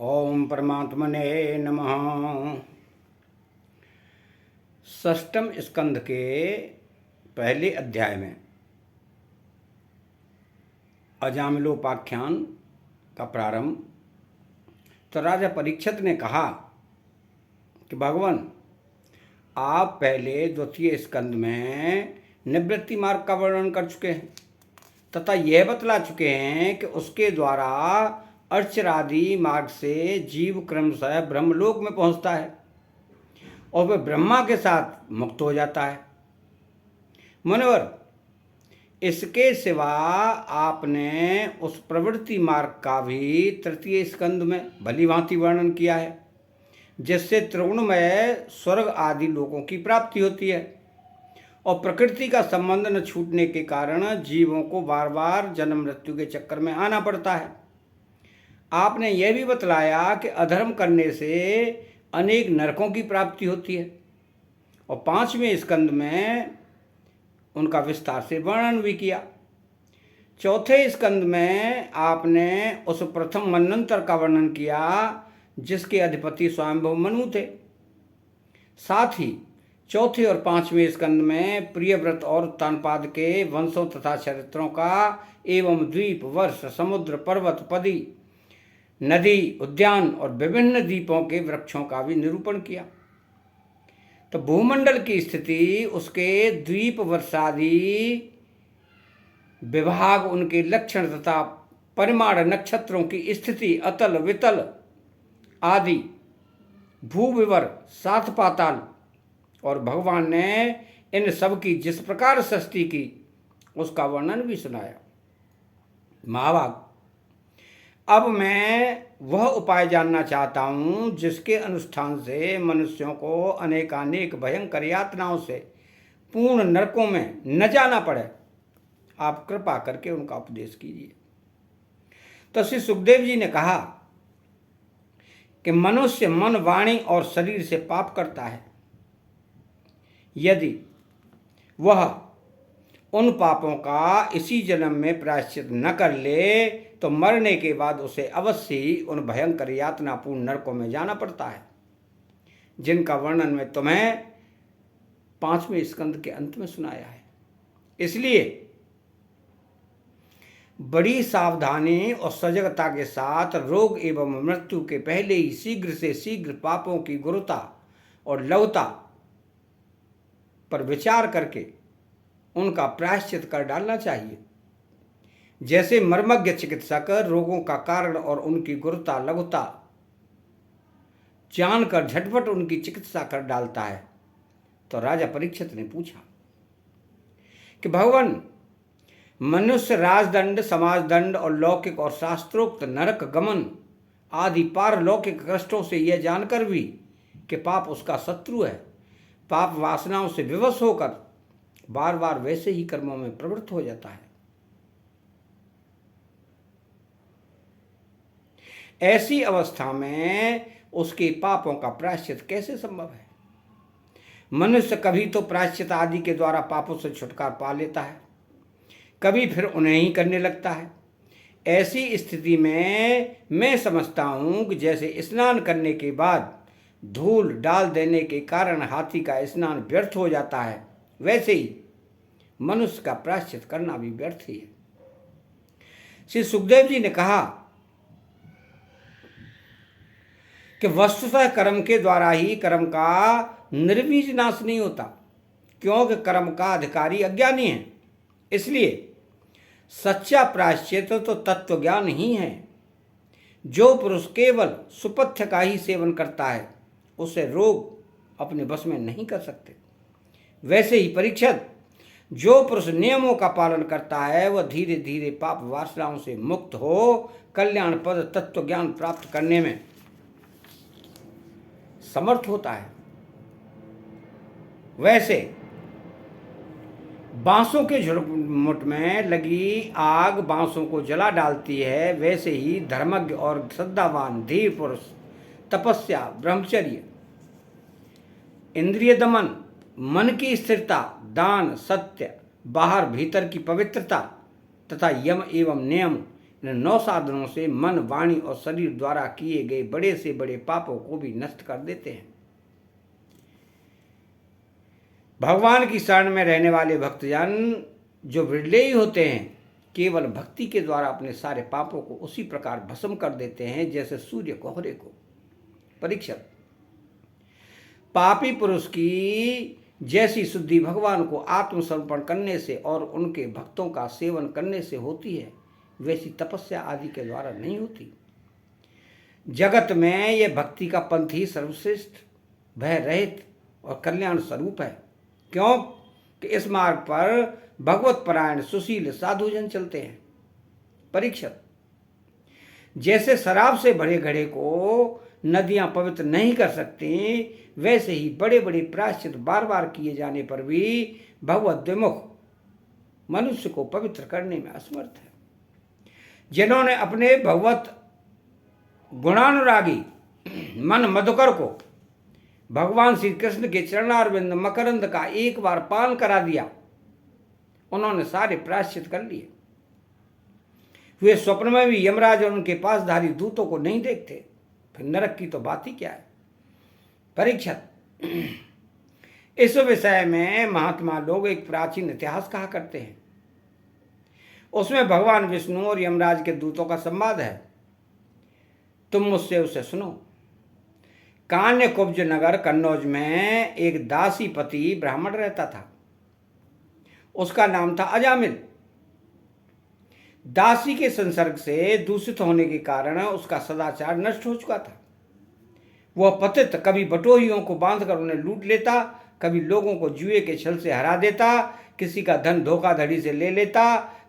ओम परमात्मने नमः। षष्ठम स्कंध के पहले अध्याय में अजामिलोपाख्यान का प्रारंभ। तो राजा परीक्षित ने कहा कि भगवान, आप पहले द्वितीय स्कंद में निवृत्ति मार्ग का वर्णन कर चुके हैं तथा यह बतला चुके हैं कि उसके द्वारा अर्चरादि मार्ग से जीव क्रमशः ब्रह्मलोक में पहुंचता है और वह ब्रह्मा के साथ मुक्त हो जाता है। मुनिवर, इसके सिवा आपने उस प्रवृत्ति मार्ग का भी तृतीय स्कंद में भली भांति वर्णन किया है, जिससे त्रिगुणमय स्वर्ग आदि लोगों की प्राप्ति होती है और प्रकृति का संबंध न छूटने के कारण जीवों को बार बार जन्म मृत्यु के चक्कर में आना पड़ता है। आपने यह भी बतलाया कि अधर्म करने से अनेक नरकों की प्राप्ति होती है और पांचवें स्कंद में उनका विस्तार से वर्णन भी किया। चौथे स्कंद में आपने उस प्रथम मनंतर का वर्णन किया जिसके अधिपति स्वयंभू मनु थे। साथ ही चौथे और पांचवें स्कंद में प्रियव्रत और उत्तानपाद के वंशों तथा चरित्रों का एवं द्वीप, वर्ष, समुद्र, पर्वत, पदी, नदी, उद्यान और विभिन्न द्वीपों के वृक्षों का भी निरूपण किया। तो भूमंडल की स्थिति, उसके द्वीप, वर्षादि विभाग, उनके लक्षण तथा परिमाण, नक्षत्रों की स्थिति, अतल वितल आदि भूविवर, सात पाताल और भगवान ने इन सब की जिस प्रकार सृष्टि की उसका वर्णन भी सुनाया। महाभाग, अब मैं वह उपाय जानना चाहता हूँ जिसके अनुष्ठान से मनुष्यों को अनेकानेक भयंकर यातनाओं से पूर्ण नरकों में न जाना पड़े। आप कृपा करके उनका उपदेश कीजिए। तो श्री सुखदेव जी ने कहा कि मनुष्य मन, वाणी और शरीर से पाप करता है। यदि वह उन पापों का इसी जन्म में प्रायश्चित न कर ले तो मरने के बाद उसे अवश्य ही उन भयंकर यातनापूर्ण नरकों में जाना पड़ता है, जिनका वर्णन मैं तुम्हें पांचवें स्कंद के अंत में सुनाया है। इसलिए बड़ी सावधानी और सजगता के साथ रोग एवं मृत्यु के पहले ही शीघ्र से शीघ्र पापों की गुरुता और लघुता पर विचार करके उनका प्रायश्चित कर डालना चाहिए। जैसे मर्मज्ञ चिकित्सक रोगों का कारण और उनकी गुरुता लघुता जानकर झटपट उनकी चिकित्सा कर डालता है। तो राजा परीक्षित ने पूछा कि भगवान, मनुष्य राजदंड, समाजदंड और लौकिक और शास्त्रोक्त नरक गमन आदि पारलौकिक कष्टों से यह जानकर भी कि पाप उसका शत्रु है, पाप वासनाओं से विवश होकर बार बार वैसे ही कर्मों में प्रवृत्त हो जाता है। ऐसी अवस्था में उसके पापों का प्रायश्चित कैसे संभव है? मनुष्य कभी तो प्रायश्चित आदि के द्वारा पापों से छुटकारा पा लेता है, कभी फिर उन्हें ही करने लगता है। ऐसी स्थिति में मैं समझता हूं कि जैसे स्नान करने के बाद धूल डाल देने के कारण हाथी का स्नान व्यर्थ हो जाता है, वैसे ही मनुष्य का प्रायश्चित करना भी व्यर्थ ही है। श्री सुखदेव जी ने कहा कि वस्तुतः कर्म के द्वारा ही कर्म का निर्बीज नाश नहीं होता, क्योंकि कर्म का अधिकारी अज्ञानी है। इसलिए सच्चा प्रायश्चित तो तत्व ज्ञान ही है। जो पुरुष केवल सुपथ्य का ही सेवन करता है उसे रोग अपने बस में नहीं कर सकते। वैसे ही परीक्षित, जो पुरुष नियमों का पालन करता है वह धीरे धीरे पाप वासनाओं से मुक्त हो कल्याण पद तत्व ज्ञान प्राप्त करने में समर्थ होता है। वैसे बांसों के झुरमुट में लगी आग बांसों को जला डालती है, वैसे ही धर्मज्ञ और श्रद्धावान धीर पुरुष तपस्या, ब्रह्मचर्य, इंद्रिय दमन, मन की स्थिरता, दान, सत्य, बाहर भीतर की पवित्रता तथा यम एवं नियम इन 9 साधनों से मन, वाणी और शरीर द्वारा किए गए बड़े से बड़े पापों को भी नष्ट कर देते हैं। भगवान की शरण में रहने वाले भक्तजन जो विरले ही होते हैं, केवल भक्ति के द्वारा अपने सारे पापों को उसी प्रकार भस्म कर देते हैं जैसे सूर्य कोहरे को। परीक्षित, पापी पुरुष की जैसी शुद्धि भगवान को आत्मसमर्पण करने से और उनके भक्तों का सेवन करने से होती है, वैसी तपस्या आदि के द्वारा नहीं होती। जगत में यह भक्ति का पंथ ही सर्वश्रेष्ठ, भय रहित और कल्याण स्वरूप है। क्यों कि इस मार्ग पर भगवत परायण सुशील साधुजन चलते हैं। परीक्षित, जैसे शराब से भरे घड़े को नदियां पवित्र नहीं कर सकती, वैसे ही बड़े बड़े प्रायश्चित बार बार किए जाने पर भी भगवत विमुख मनुष्य को पवित्र करने में असमर्थ है। जिन्होंने अपने भगवत गुणानुरागी मन मधुकर को भगवान श्री कृष्ण के चरणारविंद मकरंद का एक बार पान करा दिया, उन्होंने सारे प्रायश्चित कर लिए। वे स्वप्न में भी यमराज और उनके पासधारी दूतों को नहीं देखते, फिर नरक की तो बात ही क्या है। परीक्षित, इस विषय में महात्मा लोग एक प्राचीन इतिहास कहा करते हैं। उसमें भगवान विष्णु और यमराज के दूतों का संवाद है। तुम मुझसे उसे सुनो। कान्य कुब्ज नगर कन्नौज में एक दासी पति ब्राह्मण रहता था। उसका नाम था अजामिल। दासी के संसर्ग से दूषित होने के कारण उसका सदाचार नष्ट हो चुका था। वह पतित कभी बटोहियों को बांधकर उन्हें लूट लेता, कभी लोगों को जुए के छल से हरा देता, किसी का धन धोखाधड़ी से ले लेता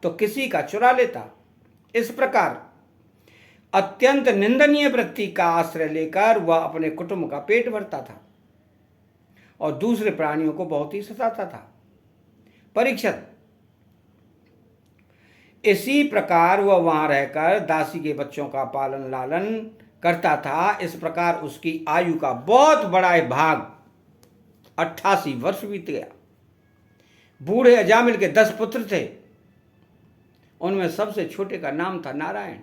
तो किसी का चुरा लेता। इस प्रकार अत्यंत निंदनीय वृत्ति का आश्रय लेकर वह अपने कुटुंब का पेट भरता था और दूसरे प्राणियों को बहुत ही सताता था। परीक्षित, इसी प्रकार वह वहां रहकर दासी के बच्चों का पालन लालन करता था। इस प्रकार उसकी आयु का बहुत बड़ा भाग 88 वर्ष बीत गया। बूढ़े अजामिल के 10 पुत्र थे। उनमें सबसे छोटे का नाम था नारायण।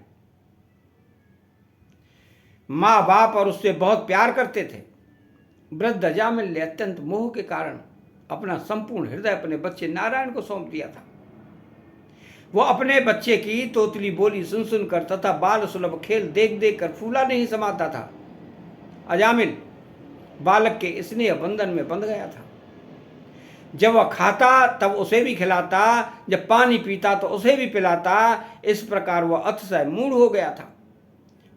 माँ बाप और उससे बहुत प्यार करते थे। वृद्ध अजामिल ने अत्यंत मोह के कारण अपना संपूर्ण हृदय अपने बच्चे नारायण को सौंप दिया था। वो अपने बच्चे की तोतली बोली सुन सुनकर तथा बाल सुलभ खेल देख देख कर फूला नहीं समाता था। अजामिल बालक के स्नेह बंधन में बंध गया था। जब वह खाता तब उसे भी खिलाता, जब पानी पीता तो उसे भी पिलाता। इस प्रकार वह अतिशय मूढ़ हो गया था।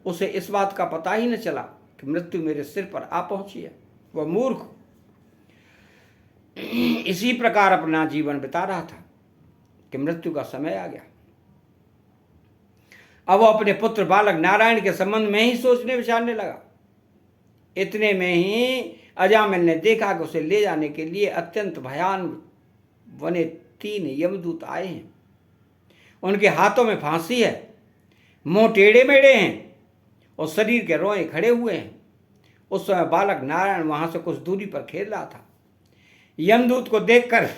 उसे इस बात का पता ही न चला कि मृत्यु मेरे सिर पर आ पहुंची है। वह मूर्ख इसी प्रकार अपना जीवन बिता रहा था कि मृत्यु का समय आ गया। अब वह अपने पुत्र बालक नारायण के संबंध में ही सोचने विचारने लगा। इतने में ही अजामिल ने देखा कि उसे ले जाने के लिए अत्यंत भयान बने 3 यमदूत आए हैं। उनके हाथों में फांसी है, मुंह टेढ़े मेढ़े हैं और शरीर के रोए खड़े हुए हैं। उस समय बालक नारायण वहां से कुछ दूरी पर खेल रहा था। यमदूत को देखकर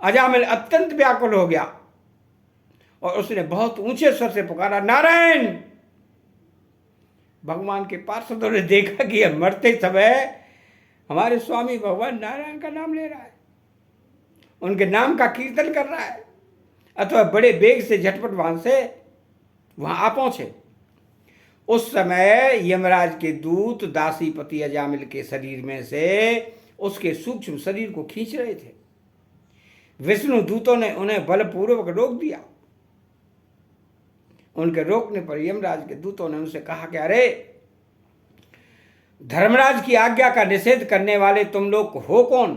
अजामिल अत्यंत व्याकुल हो गया और उसने बहुत ऊंचे स्वर से पुकारा, नारायण। भगवान के पार्षदों ने देखा कि यह मरते समय हमारे स्वामी भगवान नारायण का नाम ले रहा है, उनके नाम का कीर्तन कर रहा है, अथवा बड़े वेग से झटपट वहां से वहां आ पहुंचे। उस समय यमराज के दूत दासीपति अजामिल के शरीर में से उसके सूक्ष्म शरीर को खींच रहे थे। विष्णु दूतों ने उन्हें बलपूर्वक रोक दिया। उनके रोकने पर यमराज के दूतों ने उनसे कहा कि अरे धर्मराज की आज्ञा का निषेध करने वाले तुम लोग हो कौन?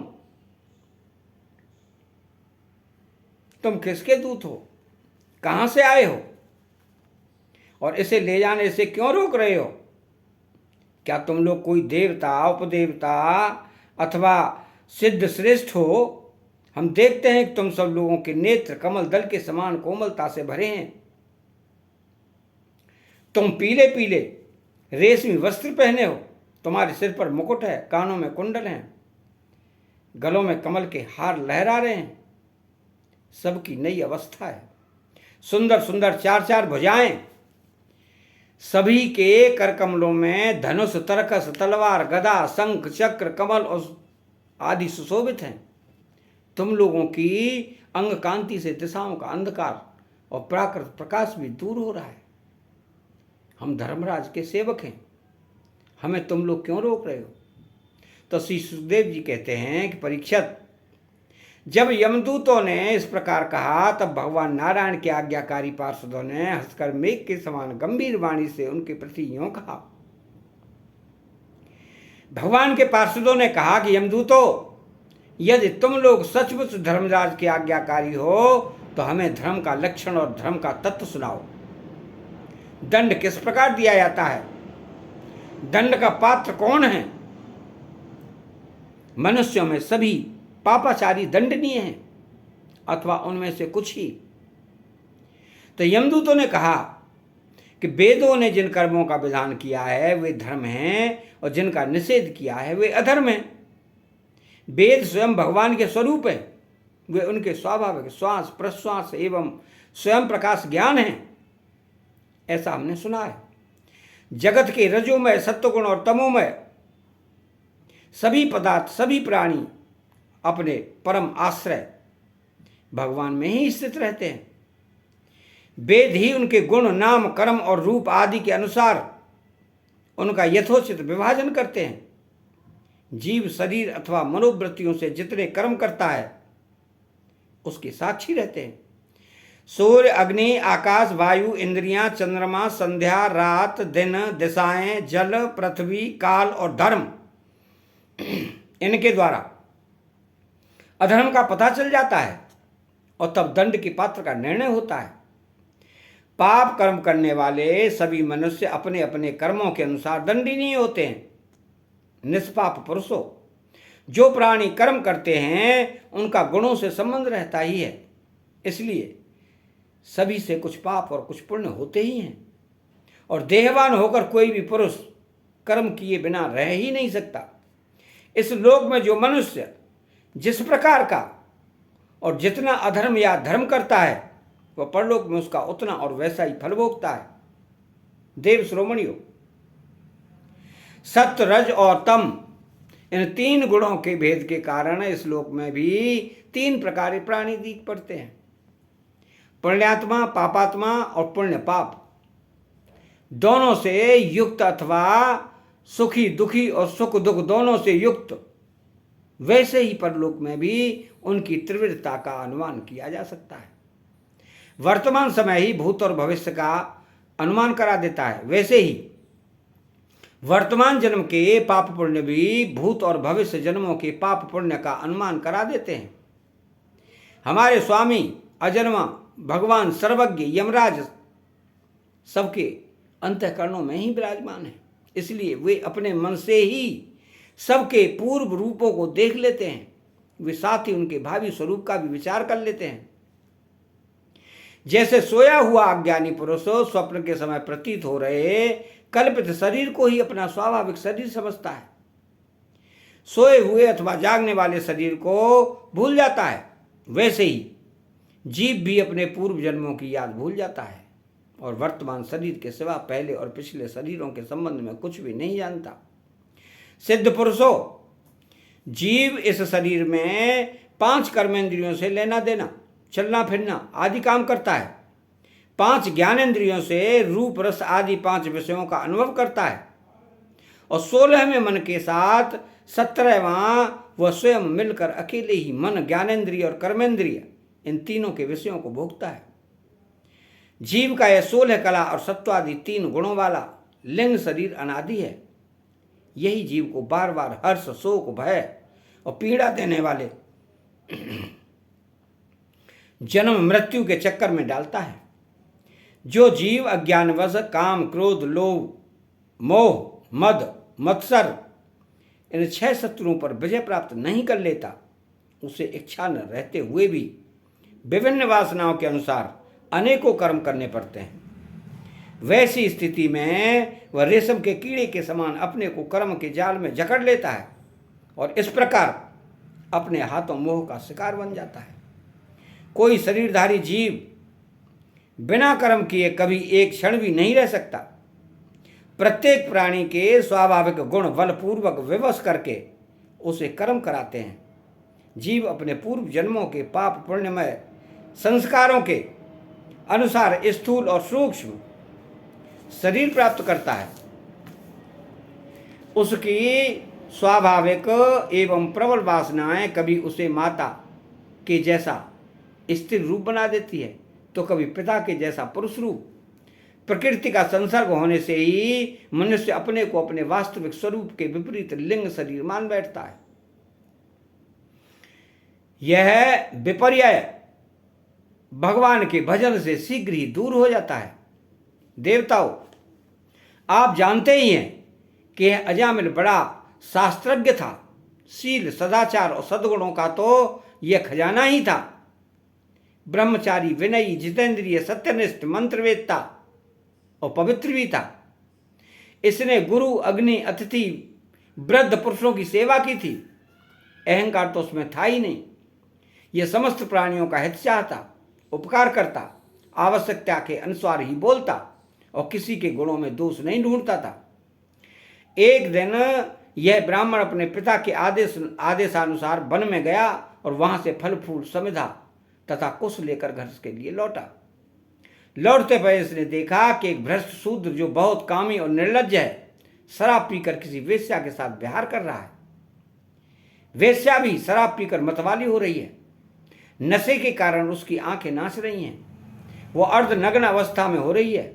तुम किसके दूत हो? कहां से आए हो? और इसे ले जाने से क्यों रोक रहे हो? क्या तुम लोग कोई देवता, उपदेवता अथवा सिद्ध श्रेष्ठ हो? हम देखते हैं कि तुम सब लोगों के नेत्र कमल दल के समान कोमलता से भरे हैं। तुम पीले पीले रेशमी वस्त्र पहने हो, तुम्हारे सिर पर मुकुट है, कानों में कुंडल हैं, गलों में कमल के हार लहरा रहे हैं। सबकी नई अवस्था है। सुंदर सुंदर चार चार भुजाएं, सभी के करकमलों में धनुष, तरकस, तलवार, गदा, शंख, चक्र, कमल और आदि सुशोभित हैं। तुम लोगों की अंग कांति से दिशाओं का अंधकार और प्राकृत प्रकाश भी दूर हो रहा है। हम धर्मराज के सेवक हैं, हमें तुम लोग क्यों रोक रहे हो? तो श्री सुखदेव जी कहते हैं कि परीक्षित, जब यमदूतों ने इस प्रकार कहा तब भगवान नारायण के आज्ञाकारी पार्षदों ने हंसकर मेघ के समान गंभीर वाणी से उनके प्रति यूं कहा। भगवान के पार्षदों ने कहा कि यमदूतों, यदि तुम लोग सचमुच धर्मराज के आज्ञाकारी हो तो हमें धर्म का लक्षण और धर्म का तत्व सुनाओ। दंड किस प्रकार दिया जाता है? दंड का पात्र कौन है? मनुष्यों में सभी पापाचारी दंडनीय हैं अथवा उनमें से कुछ ही? तो यमदूतों ने कहा कि वेदों ने जिन कर्मों का विधान किया है वे धर्म हैं और जिनका निषेध किया है वे अधर्म हैं। वेद स्वयं भगवान के स्वरूप है, वे उनके स्वाभाविक श्वास प्रश्वास एवं स्वयं प्रकाश ज्ञान है, ऐसा हमने सुना है। जगत के रजोमय, सत्वगुण और तमोमय सभी पदार्थ, सभी प्राणी अपने परम आश्रय भगवान में ही स्थित रहते हैं। वेद ही उनके गुण, नाम, कर्म और रूप आदि के अनुसार उनका यथोचित विभाजन करते हैं। जीव शरीर अथवा मनोवृत्तियों से जितने कर्म करता है उसके साक्षी रहते हैं। सूर्य, अग्नि, आकाश, वायु, इंद्रियां, चंद्रमा, संध्या, रात, दिन, दिशाएं, जल, पृथ्वी, काल और धर्म, इनके द्वारा अधर्म का पता चल जाता है और तब दंड के पात्र का निर्णय होता है। पाप कर्म करने वाले सभी मनुष्य अपने अपने कर्मों के अनुसार दंडनीय होते हैं। निष्पाप पुरुषों, जो प्राणी कर्म करते हैं उनका गुणों से संबंध रहता ही है, इसलिए सभी से कुछ पाप और कुछ पुण्य होते ही हैं। और देहवान होकर कोई भी पुरुष कर्म किए बिना रह ही नहीं सकता। इस लोक में जो मनुष्य जिस प्रकार का और जितना अधर्म या धर्म करता है वह परलोक में उसका उतना और वैसा ही फल भोगता है। देव श्रोमणियों, सत्य, रज और तम, इन तीन गुणों के भेद के कारण इस लोक में भी तीन प्रकार के प्राणी दिख पड़ते हैं। पुण्यात्मा, पापात्मा और पुण्य पाप, दोनों से युक्त अथवा सुखी दुखी और सुख दुख दोनों से युक्त, वैसे ही परलोक में भी उनकी तीव्रता का अनुमान किया जा सकता है। वर्तमान समय ही भूत और भविष्य का अनुमान करा देता है, वैसे ही वर्तमान जन्म के पाप पुण्य भी भूत और भविष्य जन्मों के पाप पुण्य का अनुमान करा देते हैं। हमारे स्वामी अजन्मा भगवान सर्वज्ञ यमराज सबके अंतःकरणों में ही विराजमान है, इसलिए वे अपने मन से ही सबके पूर्व रूपों को देख लेते हैं। वे साथ ही उनके भावी स्वरूप का भी विचार कर लेते हैं। जैसे सोया हुआ अज्ञानी पुरुष स्वप्न के समय प्रतीत हो रहे कल्पित शरीर को ही अपना स्वाभाविक शरीर समझता है, सोए हुए अथवा जागने वाले शरीर को भूल जाता है, वैसे ही जीव भी अपने पूर्व जन्मों की याद भूल जाता है और वर्तमान शरीर के सिवा पहले और पिछले शरीरों के संबंध में कुछ भी नहीं जानता। सिद्ध पुरुषों, जीव इस शरीर में 5 कर्मेंद्रियों से लेना देना, चलना फिरना आदि काम करता है। 5 ज्ञानेंद्रियों से रूप रस आदि 5 विषयों का अनुभव करता है और 16वें मन के साथ 17वां वह स्वयं मिलकर अकेले ही मन, ज्ञानेंद्रिय और कर्मेंद्रिय इन तीनों के विषयों को भोगता है। जीव का यह 16 कला और सत्वादि 3 गुणों वाला लिंग शरीर अनादि है। यही जीव को बार बार हर्ष, शोक, भय और पीड़ा देने वाले जन्म मृत्यु के चक्कर में डालता है। जो जीव अज्ञानवश काम, क्रोध, लोभ, मोह, मद, मत्सर इन 6 शत्रुओं पर विजय प्राप्त नहीं कर लेता, उसे इच्छा न रहते हुए भी विभिन्न वासनाओं के अनुसार अनेकों कर्म करने पड़ते हैं। वैसी स्थिति में वह रेशम के कीड़े के समान अपने को कर्म के जाल में जकड़ लेता है और इस प्रकार अपने हाथों मोह का शिकार बन जाता है। कोई शरीरधारी जीव बिना कर्म किए कभी एक क्षण भी नहीं रह सकता। प्रत्येक प्राणी के स्वाभाविक गुण बलपूर्वक विवश करके उसे कर्म कराते हैं। जीव अपने पूर्व जन्मों के पाप पुण्यमय संस्कारों के अनुसार स्थूल और सूक्ष्म शरीर प्राप्त करता है। उसकी स्वाभाविक एवं प्रबल वासनाएं कभी उसे माता के जैसा स्थिर रूप बना देती है, तो कभी पिता के जैसा पुरुष रूप। प्रकृति का संसर्ग होने से ही मनुष्य अपने को अपने वास्तविक स्वरूप के विपरीत लिंग शरीर मान बैठता है। यह विपर्यय भगवान के भजन से शीघ्र ही दूर हो जाता है। देवताओं, आप जानते ही हैं कि यह अजामिल बड़ा शास्त्रज्ञ था। शील, सदाचार और सद्गुणों का तो यह खजाना ही था। ब्रह्मचारी, विनयी, जितेंद्रिय, सत्यनिष्ठ, मंत्रवेत्ता और पवित्र भी था। इसने गुरु, अग्नि, अतिथि, वृद्ध पुरुषों की सेवा की थी। अहंकार तो उसमें था ही नहीं। यह समस्त प्राणियों का हित चाहता, उपकार करता, आवश्यकता के अनुसार ही बोलता और किसी के गुणों में दोष नहीं ढूंढता था। एक दिन यह ब्राह्मण अपने पिता के आदेशानुसार वन में गया और वहां से फल फूल समिधा तथा कुश लेकर घर के लिए लौटा। लौटते हुए इसने देखा कि एक भ्रष्ट शूद्र जो बहुत कामी और निर्लज्ज है, शराब पीकर किसी वेश्या के साथ विहार कर रहा है। वेश्या भी शराब पीकर मतवाली हो रही है। नशे के कारण उसकी आंखें नाच रही हैं। वह अर्धनग्न अवस्था में हो रही है।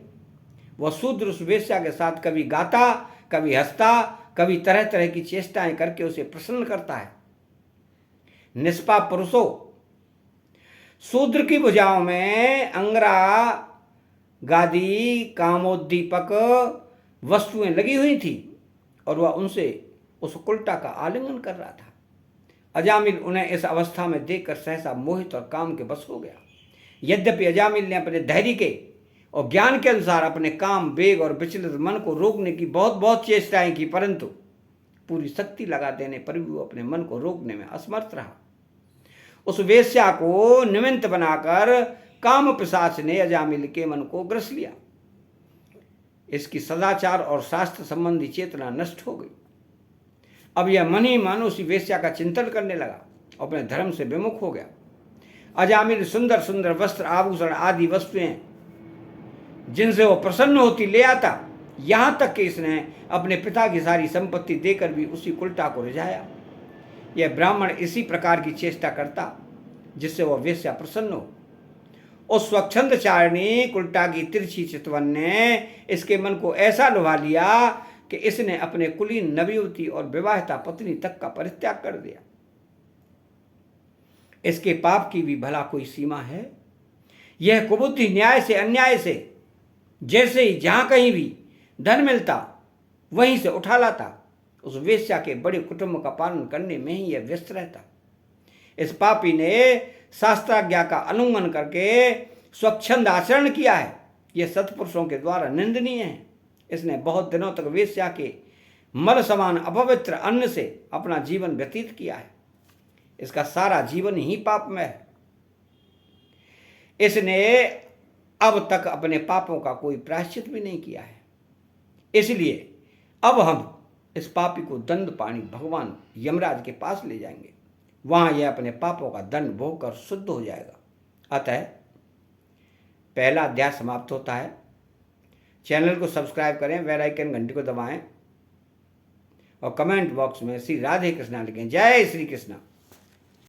वह शूद्र उस वेश्या के साथ कभी गाता, कभी हंसता, कभी तरह तरह की चेष्टाएं करके उसे प्रसन्न करता है। निष्पाप पुरुषों, शूद्र की भुजाओं में अंगरा, गादी, कामोद्दीपक वस्तुएं लगी हुई थी और वह उनसे उस कुलटा का आलिंगन कर रहा था। अजामिल उन्हें इस अवस्था में देखकर सहसा मोहित और काम के बस हो गया। यद्यपि अजामिल ने अपने धैर्य के और ज्ञान के अनुसार अपने काम, वेग और विचलित मन को रोकने की बहुत चेष्टाएं की, परंतु पूरी शक्ति लगा देने पर भी वो अपने मन को रोकने में असमर्थ रहा। उस वेश्या को निमित्त बनाकर काम पिशाच ने अजामिल के मन को ग्रस लिया। इसकी सदाचार और शास्त्र संबंधी चेतना नष्ट हो गई। अब यह मन ही मन उसी वेश्या का चिंतन करने लगा और अपने धर्म से विमुख हो गया। अजामिल सुंदर सुंदर वस्त्र, आभूषण आदि वस्तुएं जिनसे वो प्रसन्न होती ले आता। यहां तक कि इसने अपने पिता की सारी संपत्ति देकर भी उसी कुलटा को रिझाया। यह ब्राह्मण इसी प्रकार की चेष्टा करता जिससे वह वेश्या प्रसन्न हो। उस स्वच्छंद चारिणी कुलटा की तिरछी चितवन ने इसके मन को ऐसा लुभा लिया कि इसने अपने कुलीन नवयुवती और विवाहिता पत्नी तक का परित्याग कर दिया। इसके पाप की भी भला कोई सीमा है? यह कुबुद्धि न्याय से अन्याय से जैसे ही जहां कहीं भी धन मिलता वहीं से उठा लाता। उस वेश्या के बड़े कुटुंब का पालन करने में ही यह व्यस्त रहता। इस पापी ने शास्त्राज्ञा का उल्लंघन करके स्वच्छंद आचरण किया है। यह सत्पुरुषों के द्वारा निंदनीय है। इसने बहुत दिनों तक वेश्या के मल समान अपवित्र अन्न से अपना जीवन व्यतीत किया है। इसका सारा जीवन ही पापमय है। इसने अब तक अपने पापों का कोई प्रायश्चित भी नहीं किया है। इसलिए अब हम इस पापी को दंड पाणी भगवान यमराज के पास ले जाएंगे। वहां यह अपने पापों का दंड भोग कर शुद्ध हो जाएगा। अतः पहला अध्याय समाप्त होता है। चैनल को सब्सक्राइब करें, बेल आइकन घंटी को दबाएं और कमेंट बॉक्स में श्री राधे कृष्णा लिखें। जय श्री कृष्णा।